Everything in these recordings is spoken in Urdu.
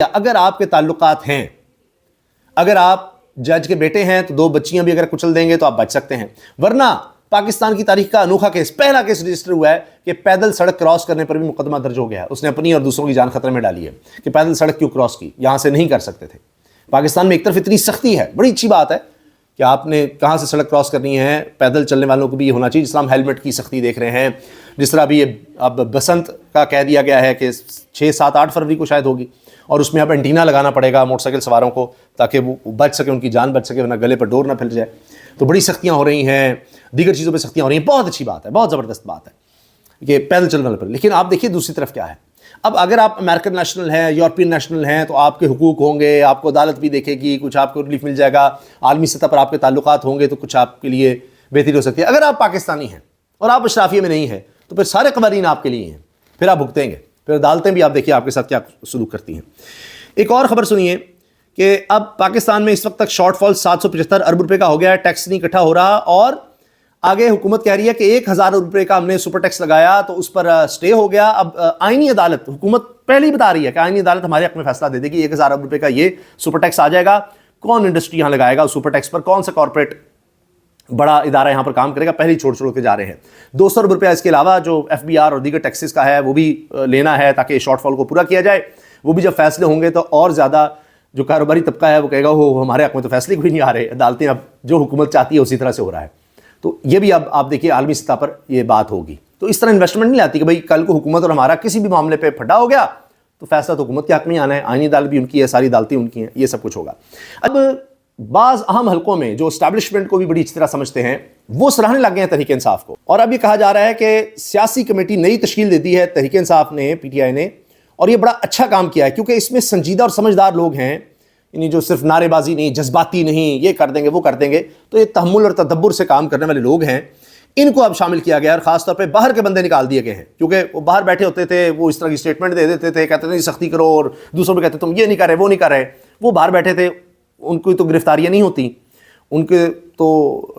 اگر آپ کے تعلقات ہیں، اگر آپ جج کے بیٹے ہیں تو 2 بچیاں بھی اگر کچل دیں گے تو آپ بچ سکتے ہیں، ورنہ پاکستان کی تاریخ کا انوکھا کیس، پہلا کیس رجسٹر ہوا ہے کہ پیدل سڑک کراس کرنے پر بھی مقدمہ درج ہو گیا ہے، اس نے اپنی اور دوسروں کی جان خطرے میں ڈالی ہے کہ پیدل سڑک کیوں کراس کی، یہاں سے نہیں کر سکتے تھے۔ پاکستان میں ایک طرف اتنی سختی ہے، بڑی اچھی بات ہے کہ آپ نے کہاں سے سڑک کراس کرنی ہے، پیدل چلنے والوں کو بھی یہ ہونا چاہیے، جس طرح ہم ہیلمٹ کی سختی دیکھ رہے ہیں، جس طرح ابھی اب بسنت کا کہہ دیا گیا ہے کہ 6، 7، 8 فروری کو شاید ہوگی، اور اس میں اب اینٹینا لگانا پڑے گا موٹر سائیکل سواروں کو تاکہ وہ بچ سکے، ان کی جان بچ سکے، ورنہ گلے پر ڈور نہ پھیل جائے۔ تو بڑی سختیاں ہو رہی ہیں، دیگر چیزوں پہ سختیاں ہو رہی ہیں، بہت اچھی بات ہے، بہت زبردست بات ہے کہ پیدل چلنے والے پر۔ لیکن آپ دیکھیے دوسری طرف کیا ہے، اب اگر آپ امریکن نیشنل ہیں، یورپین نیشنل ہیں، تو آپ کے حقوق ہوں گے، آپ کو عدالت بھی دیکھے گی، کچھ آپ کو ریلیف مل جائے گا، عالمی سطح پر آپ کے تعلقات ہوں گے تو کچھ آپ کے لیے بہتری ہو سکتی ہے۔ اگر آپ پاکستانی ہیں اور آپ اشرافیہ میں نہیں ہیں تو پھر سارے قوانین آپ کے لیے ہیں، پھر آپ بھگتیں گے، پھر عدالتیں بھی آپ دیکھیے آپ کے ساتھ کیا سلوک کرتی ہیں۔ ایک اور خبر سنیے کہ اب پاکستان میں اس وقت تک شارٹ فال 775 ارب روپے کا ہو گیا ہے، ٹیکس نہیں اکٹھا ہو رہا، اور آگے حکومت کہہ رہی ہے کہ 1000 روپے کا ہم نے سپر ٹیکس لگایا تو اس پر سٹے ہو گیا۔ اب آئینی عدالت، حکومت پہلے ہی بتا رہی ہے کہ آئینی عدالت ہمارے حق میں فیصلہ دے دے گی، 1000 ارب روپے کا یہ سپر ٹیکس آ جائے گا، کون انڈسٹری یہاں لگائے گا اس سپر ٹیکس پر، کون سا کارپوریٹ بڑا ادارہ یہاں پر کام کرے گا، پہلے ہی چھوڑ کے جا رہے ہیں۔ 200 ارب روپیہ اس کے علاوہ جو FBR اور دیگر ٹیکسز کا ہے وہ بھی لینا ہے تاکہ شارٹ فال کو پورا کیا جائے۔ وہ بھی جب فیصلے ہوں گے تو اور زیادہ جو کاروباری طبقہ ہے وہ کہے گا وہ ہمارے حق میں تو فیصلے کوئی نہیں آ رہے، عدالتیں اب جو حکومت چاہتی ہے اسی طرح سے ہو رہا ہے۔ تو یہ بھی اب آپ دیکھیے عالمی سطح پر یہ بات ہوگی، تو اس طرح انویسٹمنٹ نہیں آتی کہ بھئی کل کو حکومت اور ہمارا کسی بھی معاملے پہ پھڈا ہو گیا تو فیصلہ تو حکومت کے حق میں ہی آنا ہے، آئینی عدالت بھی ان کی ہے، ساری عدالتیں ان کی ہیں، یہ سب کچھ ہوگا۔ اب بعض اہم حلقوں میں جو اسٹیبلشمنٹ کو بھی بڑی اچھی طرح سمجھتے ہیں وہ سراہنے لگ گئے ہیں تحریک انصاف کو، اور اب یہ کہا جا رہا ہے کہ سیاسی کمیٹی نئی تشکیل دے دی ہے تحریک انصاف نے، PTI نے، اور یہ بڑا اچھا کام کیا ہے کیونکہ اس میں سنجیدہ اور سمجھدار لوگ ہیں، یعنی جو صرف نعرے بازی نہیں، جذباتی نہیں، یہ کر دیں گے وہ کر دیں گے، تو یہ تحمل اور تدبر سے کام کرنے والے لوگ ہیں، ان کو اب شامل کیا گیا، اور خاص طور پہ باہر کے بندے نکال دیے گئے ہیں کیونکہ وہ باہر بیٹھے ہوتے تھے، وہ اس طرح کی سٹیٹمنٹ دے دیتے تھے، کہتے تھے سختی کرو، اور دوسروں پہ کہتے تم یہ نہیں کر رہے وہ نہیں کر رہے، وہ باہر بیٹھے تھے، ان کی تو گرفتاریاں نہیں ہوتی، ان کے تو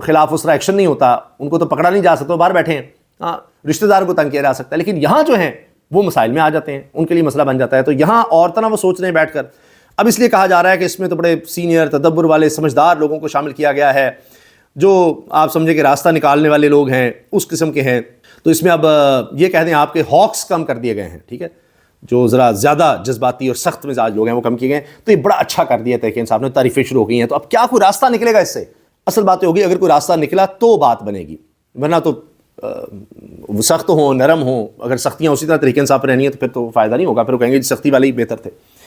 خلاف اس طرح ایکشن نہیں ہوتا، ان کو تو پکڑا نہیں جا سکتا، وہ باہر بیٹھے ہیں، ہاں رشتہ دار کو تنگ کیا جا سکتا ہے، لیکن یہاں جو ہیں وہ مسائل میں آ جاتے ہیں، ان کے لیے مسئلہ بن جاتا ہے، تو یہاں اور طرح وہ سوچ رہے ہیں بیٹھ کر۔ اب اس لیے کہا جا رہا ہے کہ اس میں تو بڑے سینئر تدبر والے سمجھدار لوگوں کو شامل کیا گیا ہے، جو آپ سمجھے کہ راستہ نکالنے والے لوگ ہیں اس قسم کے ہیں، تو اس میں اب یہ کہہ دیں آپ کے ہاکس کم کر دیے گئے ہیں، ٹھیک ہے، جو ذرا زیادہ جذباتی اور سخت مزاج لوگ ہیں وہ کم کیے گئے، تو یہ بڑا اچھا کر دیا تحریک انصاف نے، تعریفیں شروع ہو گئی ہیں۔ تو اب کیا کوئی راستہ نکلے گا اس سے؟ اصل بات ہوگی اگر کوئی راستہ نکلا تو بات بنے گی، ورنہ تو سخت ہوں نرم ہوں، اگر سختیاں اسی طرح تحریک انصاف پر رہنی ہے تو پھر تو فائدہ نہیں ہوگا، پھر وہ کہیں گے سختی والے ہی بہتر تھے۔